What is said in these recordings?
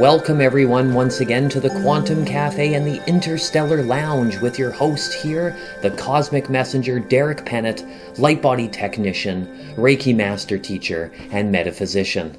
Welcome everyone once again to the Quantum Cafe and the Interstellar Lounge with your host here, the Cosmic Messenger Derek Pennett, Light Body Technician, Reiki Master Teacher, and Metaphysician.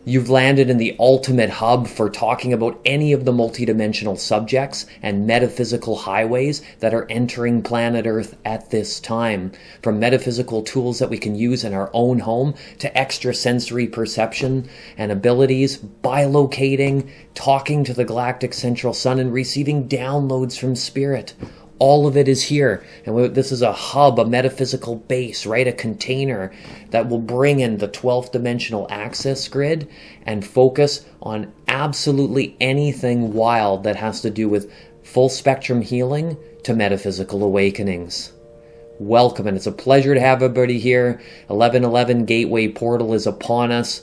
You've landed in the ultimate hub for talking about any of the multidimensional subjects and metaphysical highways that are entering planet Earth at this time. From metaphysical tools that we can use in our own home to extrasensory perception and abilities, bilocating, talking to the galactic central sun, and receiving downloads from spirit. All of it is here, and this is a hub, a metaphysical base, right? A container that will bring in the 12th dimensional access grid and focus on absolutely anything wild that has to do with full spectrum healing to metaphysical awakenings. Welcome, and it's a pleasure to have everybody here. 1111 Gateway Portal is upon us.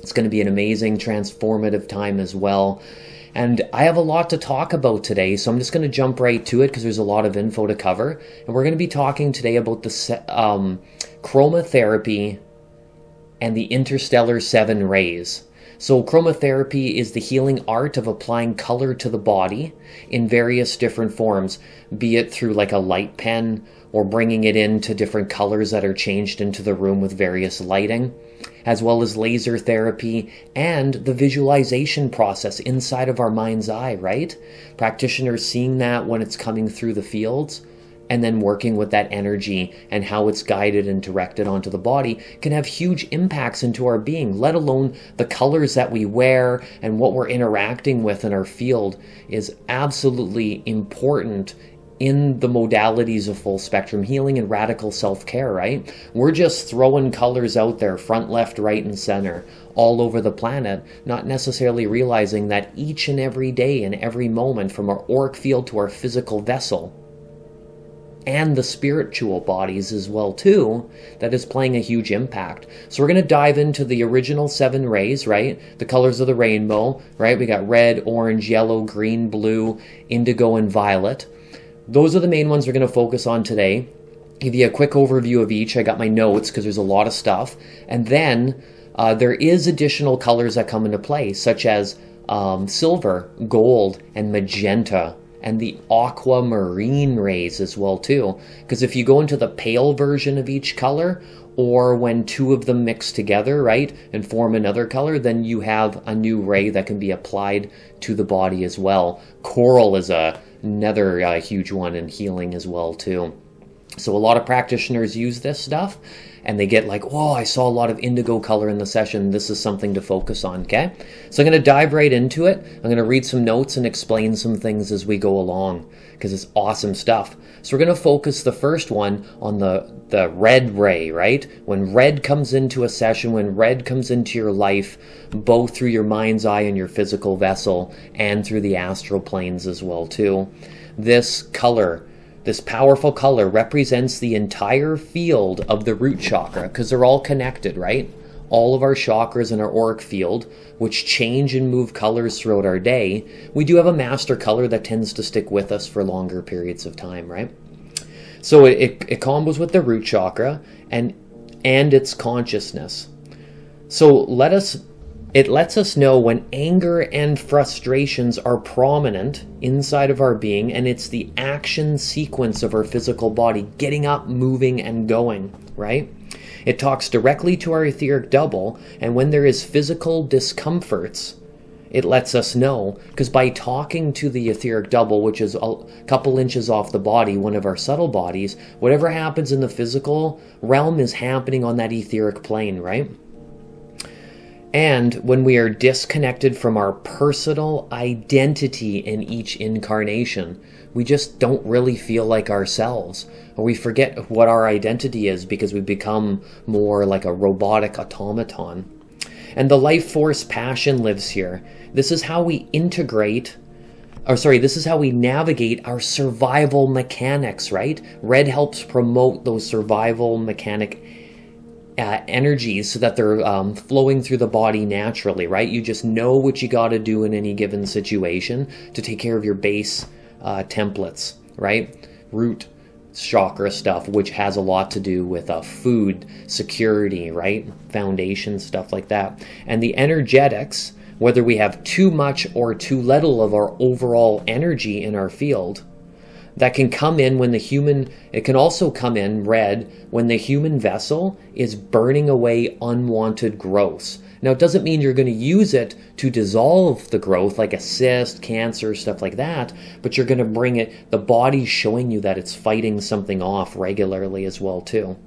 It's going to be an amazing, transformative time as well. And I have a lot to talk about today, so I'm just going to jump right to it because there's a lot of info to cover. And we're going to be talking today about the chromatherapy and the interstellar 7 rays. So chromatherapy is the healing art of applying color to the body in various different forms, be it through like a light pen or bringing it into different colors that are changed into the room with various lighting, as well as laser therapy and the visualization process inside of our mind's eye, right? Practitioners seeing that when it's coming through the fields and then working with that energy and how it's guided and directed onto the body can have huge impacts into our being, let alone the colors that we wear and what we're interacting with in our field is absolutely important in the modalities of full spectrum healing and radical self-care, right? We're just throwing colors out there, front, left, right, and center, all over the planet, not necessarily realizing that each and every day and every moment, from our auric field to our physical vessel, and the spiritual bodies as well too, that is playing a huge impact. So we're going to dive into the original 7 rays, right? The colors of the rainbow, right? We got red, orange, yellow, green, blue, indigo, and violet. Those are the main ones we're going to focus on today. Give you a quick overview of each. I got my notes because there's a lot of stuff. And then there is additional colors that come into play, such as silver, gold, and magenta, and the aquamarine rays as well too. Because if you go into the pale version of each color, or when 2 of them mix together, right, and form another color, then you have a new ray that can be applied to the body as well. Coral is another huge one in healing as well too. So a lot of practitioners use this stuff and they get like, whoa, I saw a lot of indigo color in the session. This is something to focus on, okay? So I'm going to dive right into it. I'm going to read some notes and explain some things as we go along because it's awesome stuff. So we're going to focus the first one on the red ray, right? When red comes into a session, when red comes into your life, both through your mind's eye and your physical vessel and through the astral planes as well too. This color, this powerful color, represents the entire field of the root chakra because they're all connected, right? All of our chakras in our auric field, which change and move colors throughout our day. We do have a master color that tends to stick with us for longer periods of time, right? So it combos with the root chakra and its consciousness. So it lets us know when anger and frustrations are prominent inside of our being, and it's the action sequence of our physical body, getting up, moving, and going, right? It talks directly to our etheric double, and when there is physical discomforts, it lets us know, because by talking to the etheric double, which is a couple inches off the body, one of our subtle bodies, whatever happens in the physical realm is happening on that etheric plane, right? And when we are disconnected from our personal identity in each incarnation, we just don't really feel like ourselves, or we forget what our identity is because we become more like a robotic automaton. And the life force passion lives here. This is how we this is how we navigate our survival mechanics, right? Red helps promote those survival mechanic energies so that they're flowing through the body naturally, right? You just know what you got to do in any given situation to take care of your base templates, right? Root chakra stuff, which has a lot to do with food security, right? Foundation, stuff like that. And the energetics whether we have too much or too little of our overall energy in our field. That can come in it can also come in red when the human vessel is burning away unwanted growths. Now, it doesn't mean you're going to use it to dissolve the growth, like a cyst, cancer, stuff like that, but you're going to bring it, the body's showing you that it's fighting something off regularly as well, too.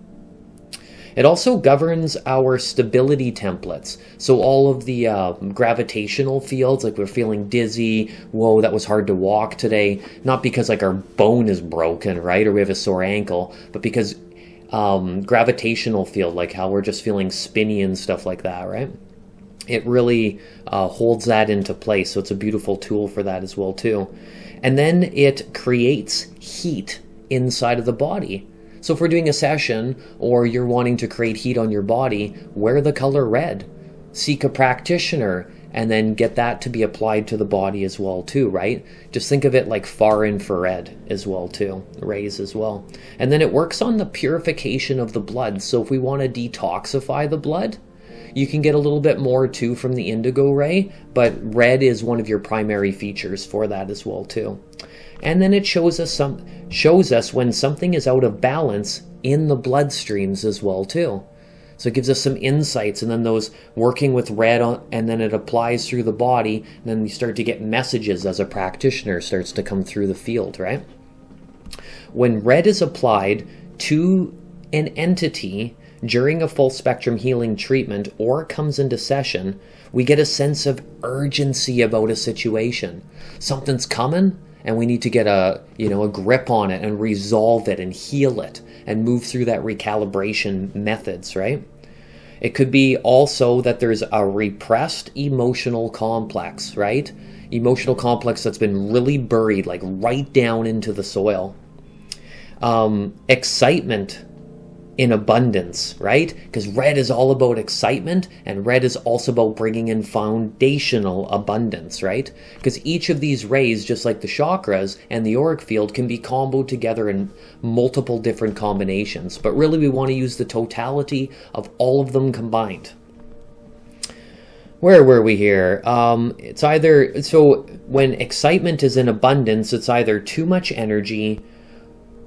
It also governs our stability templates. So all of the gravitational fields, like we're feeling dizzy, whoa, that was hard to walk today, not because like our bone is broken, right, or we have a sore ankle, but because gravitational field, like how we're just feeling spinny and stuff like that, right? It really holds that into place. So it's a beautiful tool for that as well, too. And then it creates heat inside of the body. So if we're doing a session or you're wanting to create heat on your body, wear the color red. Seek a practitioner and then get that to be applied to the body as well too, right? Just think of it like far infrared as well too, rays as well. And then it works on the purification of the blood. So if we want to detoxify the blood, you can get a little bit more too from the indigo ray, but red is one of your primary features for that as well too. And then it shows us when something is out of balance in the bloodstreams as well too. So it gives us some insights, and then those working with red, and then it applies through the body, and then we start to get messages as a practitioner starts to come through the field, right? When red is applied to an entity during a full spectrum healing treatment or comes into session, we get a sense of urgency about a situation. Something's coming, and we need to get a grip on it and resolve it and heal it and move through that recalibration methods, right? It could be also that there's a repressed emotional complex, right? Emotional complex that's been really buried, like right down into the soil. Excitement in abundance, right? Because red is all about excitement, and red is also about bringing in foundational abundance, right? Because each of these rays, just like the chakras and the auric field, can be comboed together in multiple different combinations. But really, we want to use the totality of all of them combined. Where were we here? It's either, so when excitement is in abundance, it's either too much energy,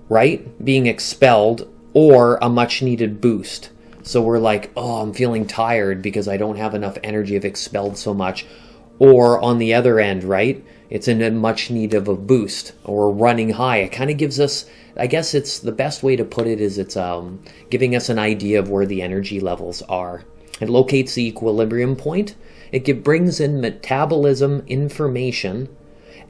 right, being expelled, or a much needed boost. So we're like, oh, I'm feeling tired because I don't have enough energy, I've expelled so much. Or on the other end, right, it's in a much need of a boost or running high. It kind of gives us, I guess it's the best way to put it is it's giving us an idea of where the energy levels are. It locates the equilibrium point. It brings in metabolism information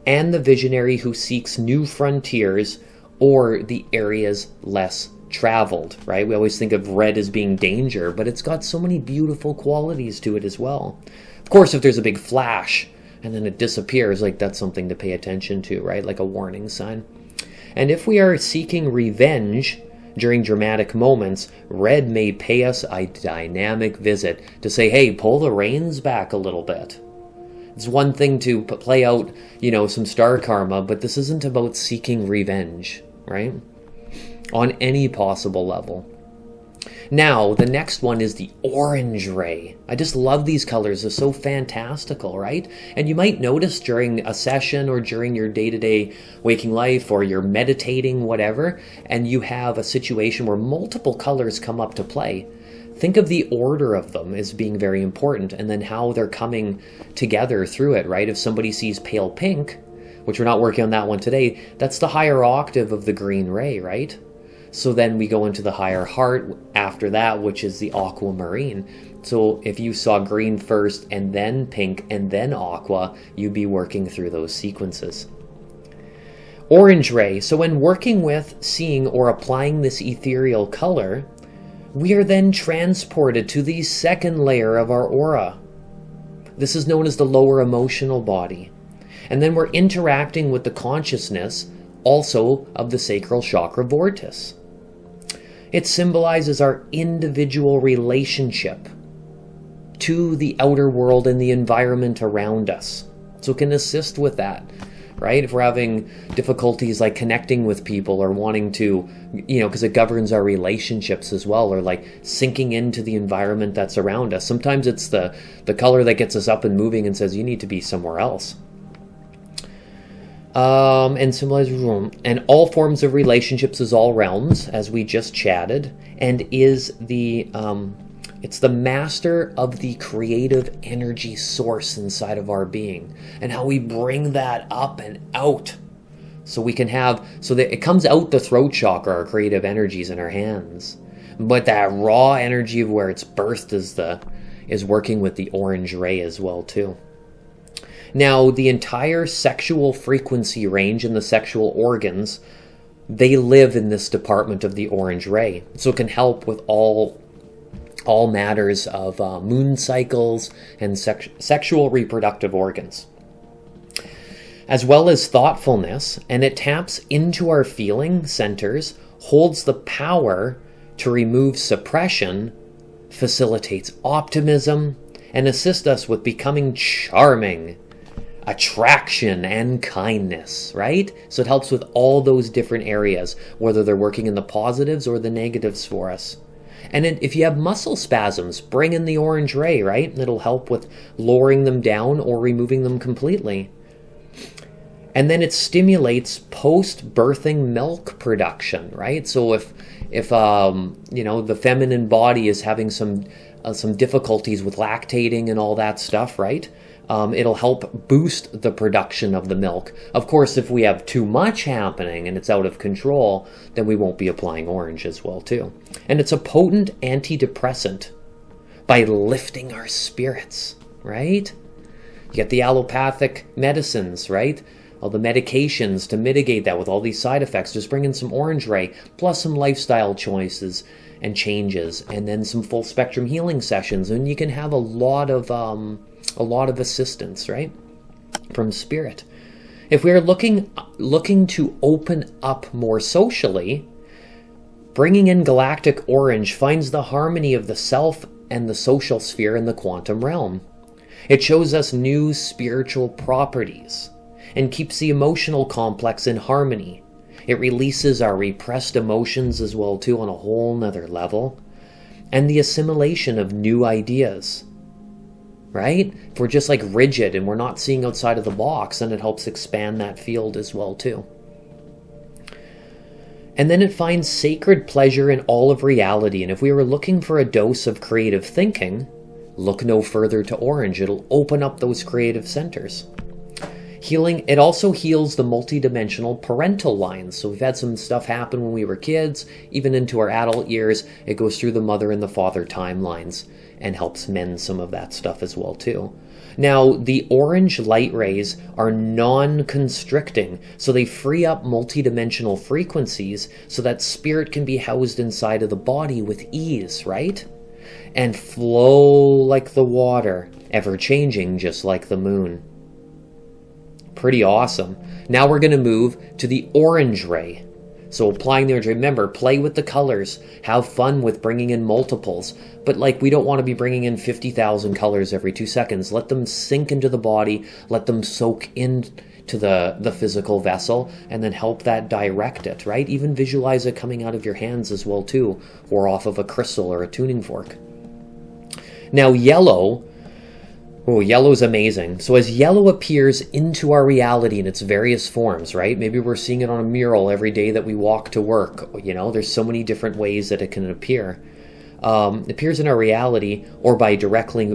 and the visionary who seeks new frontiers or the areas less traveled, right? We always think of red as being danger, but it's got so many beautiful qualities to it as well. Of course, if there's a big flash and then it disappears, like that's something to pay attention to, right? Like a warning sign. And if we are seeking revenge during dramatic moments, red may pay us a dynamic visit to say, hey, pull the reins back a little bit. It's one thing to play out, some star karma, but this isn't about seeking revenge, right? On any possible level. Now, the next one is the orange ray. I just love these colors. They're so fantastical, right? And you might notice during a session or during your day-to-day waking life or you're meditating, whatever, and you have a situation where multiple colors come up to play. Think of the order of them as being very important, and then how they're coming together through it, right? If somebody sees pale pink, which we're not working on that one today, that's the higher octave of the green ray, right? So then we go into the higher heart after that, which is the aquamarine. So if you saw green first and then pink and then aqua, you'd be working through those sequences. Orange ray. So when working with, seeing, or applying this ethereal color, we are then transported to the second layer of our aura. This is known as the lower emotional body. And then we're interacting with the consciousness also of the sacral chakra vortice. It symbolizes our individual relationship to the outer world and the environment around us. So it can assist with that. right? If we're having difficulties like connecting with people or wanting to, because it governs our relationships as well, or like sinking into the environment that's around us. Sometimes it's the color that gets us up and moving and says, you need to be somewhere else. And symbolize room. And all forms of relationships is all realms, as we just chatted, and is it's the master of the creative energy source inside of our being, and how we bring that up and out so we can so that it comes out the throat chakra, our creative energies in our hands. But that raw energy of where it's birthed is working with the orange ray as well too. Now, the entire sexual frequency range and the sexual organs, they live in this department of the orange ray. So it can help with all matters of moon cycles and sexual reproductive organs, as well as thoughtfulness. And it taps into our feeling centers, holds the power to remove suppression, facilitates optimism, and assists us with becoming charming, attraction, and kindness, right? So it helps with all those different areas, whether they're working in the positives or the negatives for us. And if you have muscle spasms, bring in the orange ray, right? It'll help with lowering them down or removing them completely. And then it stimulates post-birthing milk production, right? So if the feminine body is having some difficulties with lactating and all that stuff, right? It'll help boost the production of the milk. Of course, if we have too much happening and it's out of control, then we won't be applying orange as well too. And it's a potent antidepressant by lifting our spirits, right? You get the allopathic medicines, right? All the medications to mitigate that with all these side effects. Just bring in some orange ray, plus some lifestyle choices and changes, and then some full spectrum healing sessions, and you can have a lot of assistance, right, from spirit. If we're looking to open up more socially, bringing in galactic orange finds the harmony of the self and the social sphere in the quantum realm. It shows us new spiritual properties and keeps the emotional complex in harmony. It releases our repressed emotions as well too on a whole nother level, and the assimilation of new ideas, right? If we're just like rigid and we're not seeing outside of the box, then it helps expand that field as well too. And then it finds sacred pleasure in all of reality. And if we were looking for a dose of creative thinking, look no further to orange. It'll open up those creative centers. Healing, it also heals the multidimensional parental lines. So we've had some stuff happen when we were kids, even into our adult years. It goes through the mother and the father timelines and helps mend some of that stuff as well too. Now, the orange light rays are non-constricting, so they free up multidimensional frequencies so that spirit can be housed inside of the body with ease, right? And flow like the water, ever-changing just like the moon. Pretty awesome. Now we're going to move to the orange ray. So applying the orange ray, remember, play with the colors, have fun with bringing in multiples, but we don't want to be bringing in 50,000 colors every 2 seconds. Let them sink into the body, let them soak into the physical vessel, and then help that direct it, right? Even visualize it coming out of your hands as well too, or off of a crystal or a tuning fork. Now yellow is amazing. So as yellow appears into our reality in its various forms, right? Maybe we're seeing it on a mural every day that we walk to work. There's so many different ways that it can appear. It appears in our reality, or by directly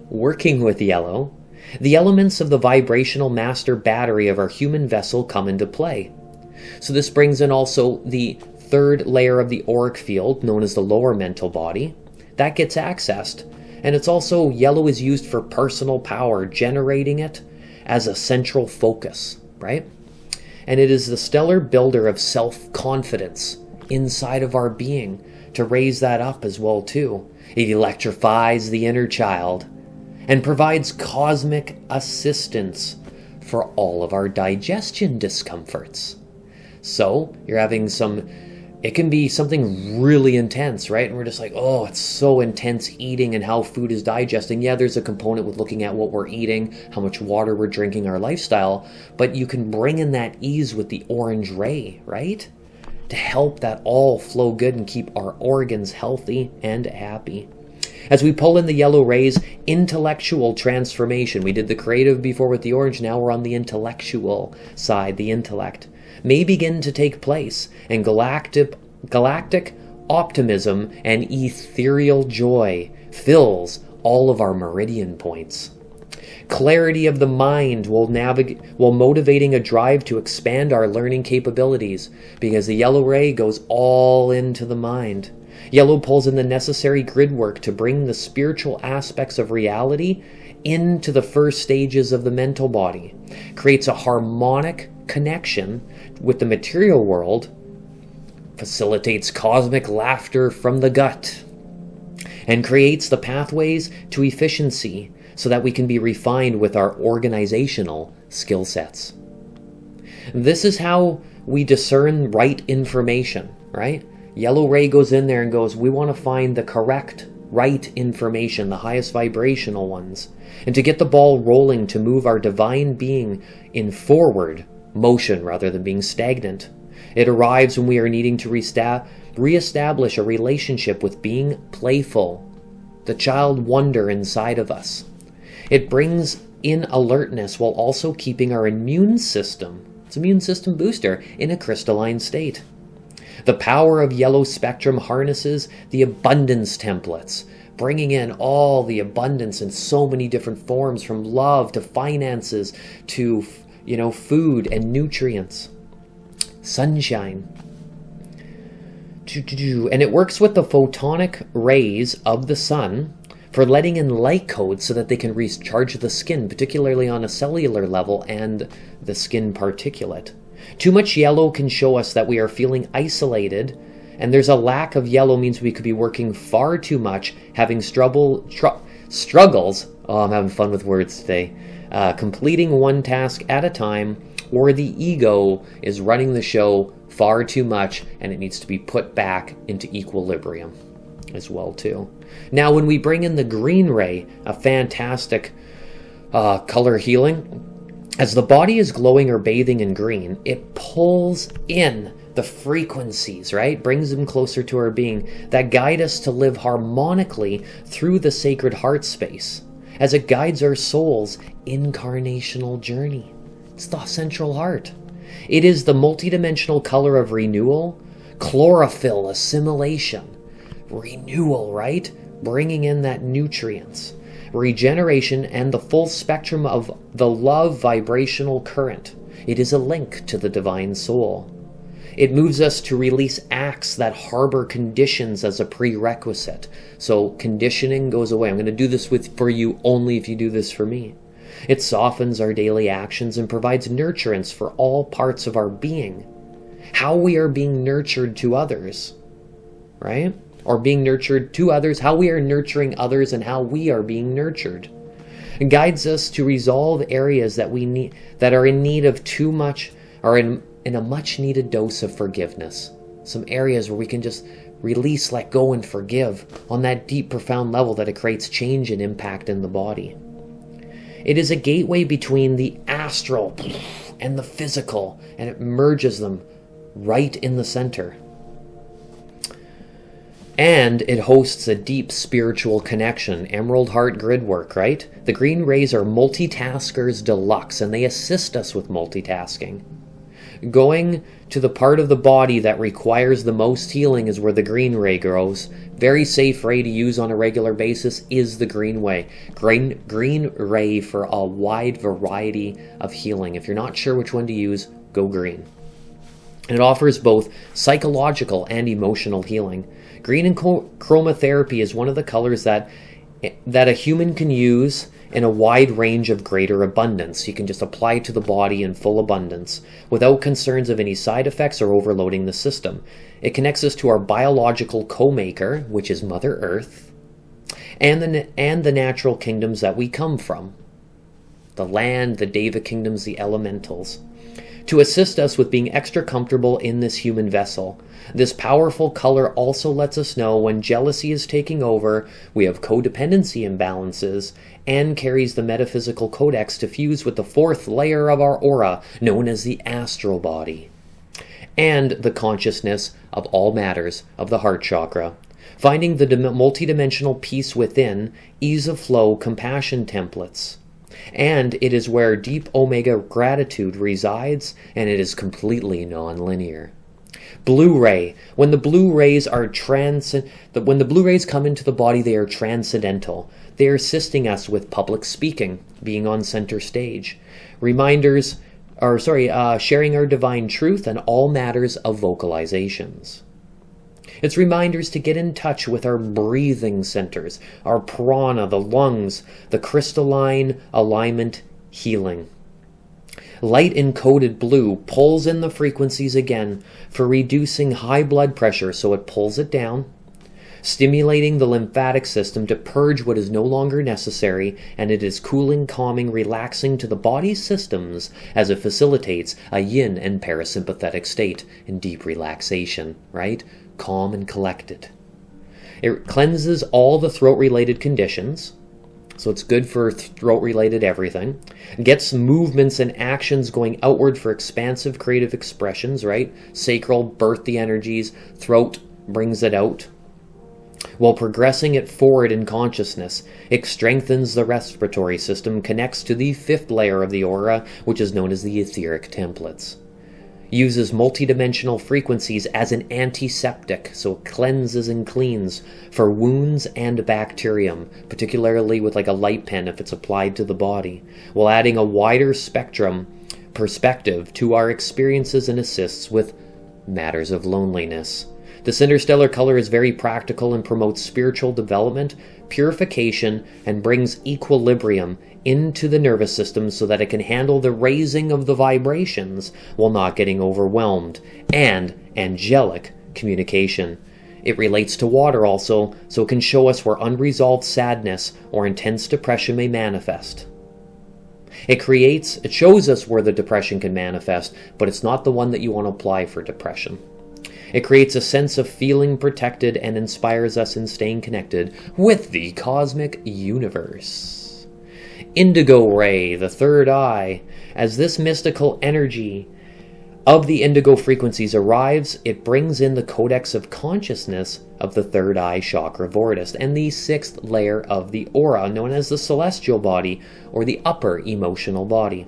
working with yellow. The elements of the vibrational master battery of our human vessel come into play. So this brings in also the third layer of the auric field, known as the lower mental body. That gets accessed. And it's also, yellow is used for personal power, generating it as a central focus, right? And it is the stellar builder of self-confidence inside of our being to raise that up as well too. It electrifies the inner child and provides cosmic assistance for all of our digestion discomforts. So you're having some it can be something really intense, right? And we're just like, oh, it's so intense eating and how food is digesting. Yeah, there's a component with looking at what we're eating, how much water we're drinking, our lifestyle, but you can bring in that ease with the orange ray, right? To help that all flow good and keep our organs healthy and happy. As we pull in the yellow rays, intellectual transformation. We did the creative before with the orange, now we're on the intellectual side, the intellect, may begin to take place, and galactic optimism and ethereal joy fills all of our meridian points. Clarity of the mind while motivating a drive to expand our learning capabilities, because the yellow ray goes all into the mind. Yellow pulls in the necessary grid work to bring the spiritual aspects of reality into the first stages of the mental body, creates a harmonic connection with the material world, facilitates cosmic laughter from the gut, and creates the pathways to efficiency so that we can be refined with our organizational skill sets. This is how we discern right information, right? Yellow ray goes in there and goes, we want to find the correct, right information, the highest vibrational ones, and to get the ball rolling to move our divine being in forward motion rather than being stagnant. It arrives when we are needing to reestablish a relationship with being playful, the child wonder inside of us. It brings in alertness while also keeping our immune system, it's immune system booster, in a crystalline state. The power of yellow spectrum harnesses the abundance templates, bringing in all the abundance in so many different forms, from love to finances to, food and nutrients. Sunshine. And it works with the photonic rays of the sun for letting in light codes so that they can recharge the skin, particularly on a cellular level, and the skin particulate. Too much yellow can show us that we are feeling isolated, and there's a lack of yellow means we could be working far too much, having struggles, I'm having fun with words today, completing one task at a time, or the ego is running the show far too much and it needs to be put back into equilibrium as well too. Now when we bring in the green ray, a fantastic color healing, as the body is glowing or bathing in green, it pulls in the frequencies, right? Brings them closer to our being that guide us to live harmonically through the sacred heart space as it guides our soul's incarnational journey. It's the central heart. It is the multidimensional color of renewal, chlorophyll assimilation, renewal, right? Bringing in that nutrients, regeneration, and the full spectrum of the love vibrational current. It is a link to the divine soul. It moves us to release acts that harbor conditions as a prerequisite. So conditioning goes away. I'm going to do this for you only if you do this for me. It softens our daily actions and provides nurturance for all parts of our being. How we are being nurtured to others, right? Or being nurtured to others, how we are nurturing others, and how we are being nurtured. It guides us to resolve areas that we need, that are in need of too much, or in a much needed dose of forgiveness. Some areas where we can just release, let go, and forgive on that deep, profound level that it creates change and impact in the body. It is a gateway between the astral and the physical, and it merges them right in the center. And it hosts a deep spiritual connection. Emerald heart grid work, right? The green rays are multitaskers deluxe, and they assist us with multitasking. Going to the part of the body that requires the most healing is where the green ray grows. Very safe ray to use on a regular basis is the green ray. Green ray for a wide variety of healing. If you're not sure which one to use, go green. And it offers both psychological and emotional healing. Green and chromatherapy is one of the colors that a human can use in a wide range of greater abundance. You can just apply it to the body in full abundance without concerns of any side effects or overloading the system. It connects us to our biological co-maker, which is Mother Earth, and the natural kingdoms that we come from. The land, the Deva kingdoms, the elementals. to assist us with being extra comfortable in this human vessel. This powerful color also lets us know when jealousy is taking over, we have codependency imbalances, and carries the metaphysical codex to fuse with the fourth layer of our aura, known as the astral body, and the consciousness of all matters of the heart chakra. Finding the multidimensional peace within, ease of flow, compassion templates. And it is where deep omega gratitude resides, and it is completely non-linear. Blue ray. When the blue rays come into the body, they are transcendental. They are assisting us with public speaking, being on center stage. Sharing our divine truth and all matters of vocalizations. It's reminders to get in touch with our breathing centers, our prana, the lungs, the crystalline alignment healing. Light encoded blue pulls in the frequencies again for reducing high blood pressure, so it pulls it down, stimulating the lymphatic system to purge what is no longer necessary, and it is cooling, calming, relaxing to the body's systems as it facilitates a yin and parasympathetic state in deep relaxation, right? Calm and collected. It cleanses all the throat-related conditions, so it's good for throat-related everything. Gets movements and actions going outward for expansive creative expressions, right? Sacral, birth the energies, throat brings it out. While progressing it forward in consciousness, it strengthens the respiratory system, connects to the fifth layer of the aura, which is known as the etheric templates. Uses multidimensional frequencies as an antiseptic, so it cleanses and cleans for wounds and bacterium, particularly with like a light pen if it's applied to the body, while adding a wider spectrum perspective to our experiences and assists with matters of loneliness. This interstellar color is very practical and promotes spiritual development, purification, and brings equilibrium into the nervous system so that it can handle the raising of the vibrations while not getting overwhelmed, and angelic communication. It relates to water also, so it can show us where unresolved sadness or intense depression may manifest. It shows us where the depression can manifest, but it's not the one that you want to apply for depression. It creates a sense of feeling protected and inspires us in staying connected with the cosmic universe. Indigo ray, the third eye. As this mystical energy of the indigo frequencies arrives, it brings in the codex of consciousness of the third eye chakra vortis and the sixth layer of the aura, known as the celestial body or the upper emotional body.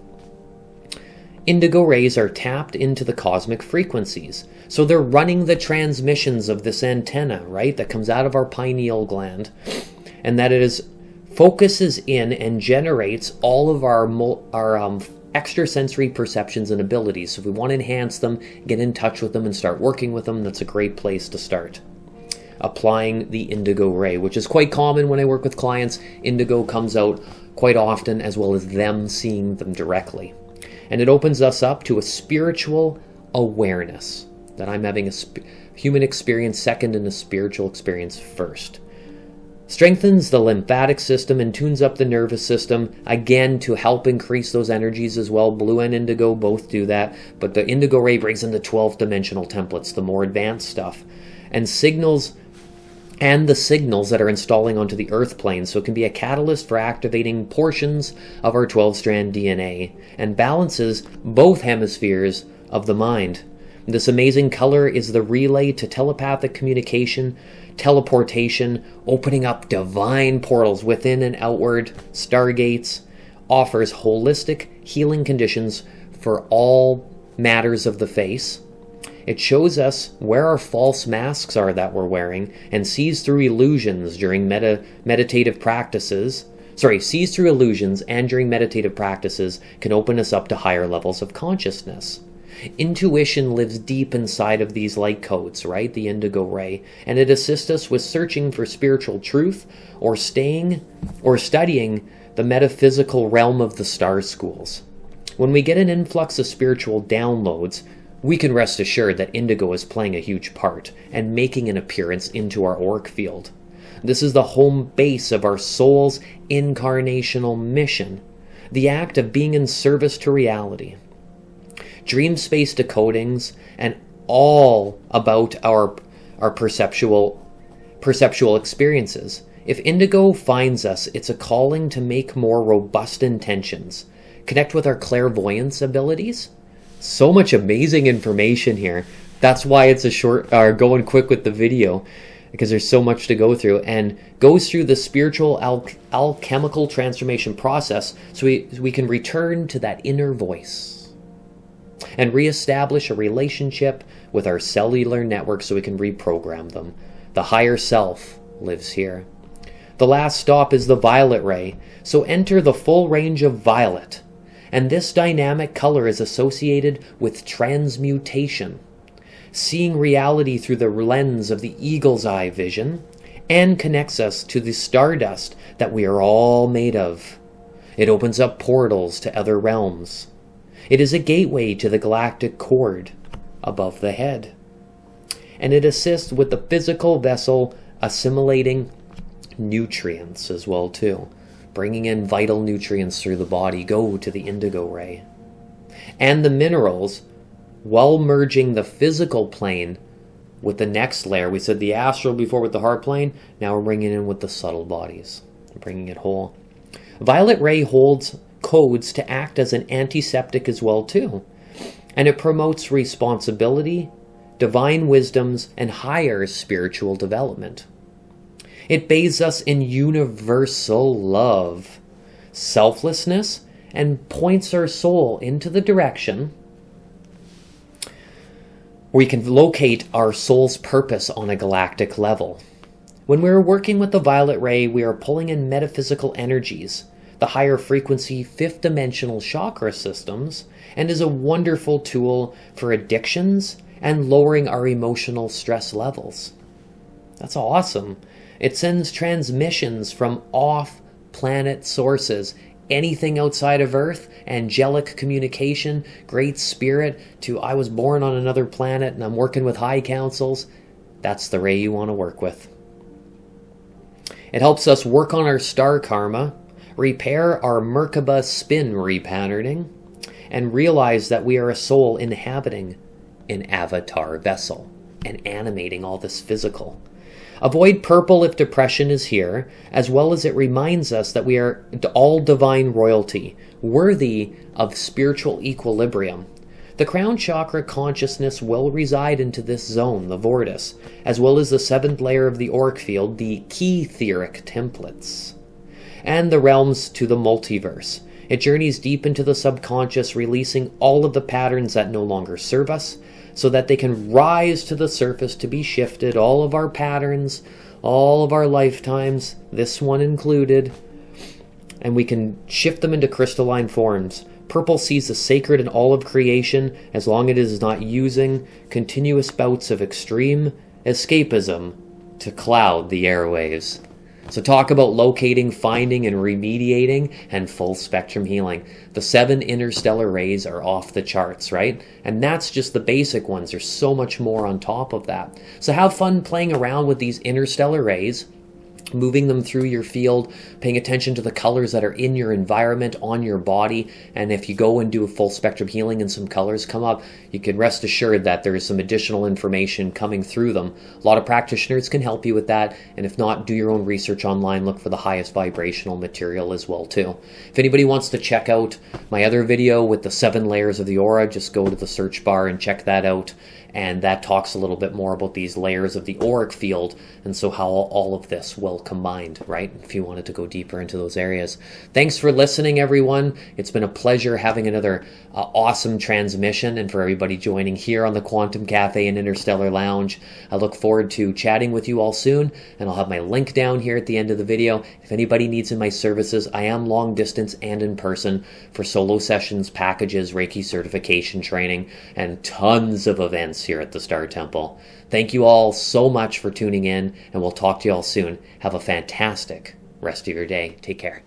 Indigo rays are tapped into the cosmic frequencies. So they're running the transmissions of this antenna, right, that comes out of our pineal gland, and that it focuses in and generates all of our extrasensory perceptions and abilities. So if we want to enhance them, get in touch with them and start working with them, that's a great place to start. Applying the indigo ray, which is quite common when I work with clients. Indigo comes out quite often, as well as them seeing them directly. And it opens us up to a spiritual awareness, that I'm having a human experience second and a spiritual experience first. Strengthens the lymphatic system and tunes up the nervous system, again, to help increase those energies as well. Blue and indigo both do that, but the indigo ray brings in the 12th dimensional templates, the more advanced stuff, and the signals that are installing onto the earth plane, so it can be a catalyst for activating portions of our 12-strand DNA, and balances both hemispheres of the mind. This amazing color is the relay to telepathic communication, teleportation, opening up divine portals within and outward, stargates, offers holistic healing conditions for all matters of the face. It shows us where our false masks are that we're wearing, and sees through illusions during meditative practices. Sees through illusions and during meditative practices can open us up to higher levels of consciousness. Intuition lives deep inside of these light codes, right? The indigo ray, and it assists us with searching for spiritual truth or studying the metaphysical realm of the star schools. When we get an influx of spiritual downloads, we can rest assured that indigo is playing a huge part and making an appearance into our auric field. This is the home base of our soul's incarnational mission, the act of being in service to reality. dream space decodings, and all about our perceptual experiences. If indigo finds us, it's a calling to make more robust intentions, connect with our clairvoyance abilities. So much amazing information here. That's why it's a short, going quick with the video, because there's so much to go through, and goes through the spiritual alchemical transformation process so we can return to that inner voice and reestablish a relationship with our cellular network so we can reprogram them. The higher self lives here. The last stop is the violet ray, so enter the full range of violet, and this dynamic color is associated with transmutation, seeing reality through the lens of the eagle's eye vision, and connects us to the stardust that we are all made of. It opens up portals to other realms. It is a gateway to the galactic cord above the head. And it assists with the physical vessel assimilating nutrients as well too. Bringing in vital nutrients through the body go to the indigo ray. And the minerals, while merging the physical plane with the next layer. We said the astral before with the heart plane. Now we're bringing in with the subtle bodies. We're bringing it whole. Violet ray holds codes to act as an antiseptic as well too. And it promotes responsibility, divine wisdoms, and higher spiritual development. It bathes us in universal love, selflessness, and points our soul into the direction where we can locate our soul's purpose on a galactic level. When we are working with the violet ray, we are pulling in metaphysical energies, the higher frequency fifth dimensional chakra systems, and is a wonderful tool for addictions and lowering our emotional stress levels. That's awesome. It sends transmissions from off-planet sources, anything outside of Earth, angelic communication, great spirit, to I was born on another planet and I'm working with high councils. That's the ray you want to work with. It helps us work on our star karma, repair our Merkaba spin repatterning, and realize that we are a soul inhabiting an avatar vessel and animating all this physical. Avoid purple if depression is here, as well as it reminds us that we are all divine royalty, worthy of spiritual equilibrium. The crown chakra consciousness will reside into this zone, the vortice, as well as the seventh layer of the auric field, the key etheric templates, and the realms to the multiverse. It journeys deep into the subconscious, releasing all of the patterns that no longer serve us, so that they can rise to the surface to be shifted, all of our patterns, all of our lifetimes, this one included, and we can shift them into crystalline forms. Purple sees the sacred in all of creation, as long as it is not using continuous bouts of extreme escapism to cloud the airwaves. So talk about locating, finding, and remediating, and full spectrum healing. The 7 interstellar rays are off the charts, right? And that's just the basic ones. There's so much more on top of that. So have fun playing around with these interstellar rays, moving them through your field, paying attention to the colors that are in your environment, on your body. And if you go and do a full spectrum healing and some colors come up, you can rest assured that there is some additional information coming through them. A lot of practitioners can help you with that. And if not, do your own research online. Look for the highest vibrational material as well too. If anybody wants to check out my other video with the 7 layers of the aura, just go to the search bar and check that out. And that talks a little bit more about these layers of the auric field, and so how all of this will combined, right? If you wanted to go deeper into those areas. Thanks for listening, everyone. It's been a pleasure having another awesome transmission, and for everybody joining here on the Quantum Cafe and Interstellar Lounge. I look forward to chatting with you all soon, and I'll have my link down here at the end of the video. If anybody needs my services, I am long distance and in person for solo sessions, packages, Reiki certification training, and tons of events here at the Star Temple. Thank you all so much for tuning in, and we'll talk to you all soon. Have a fantastic rest of your day. Take care.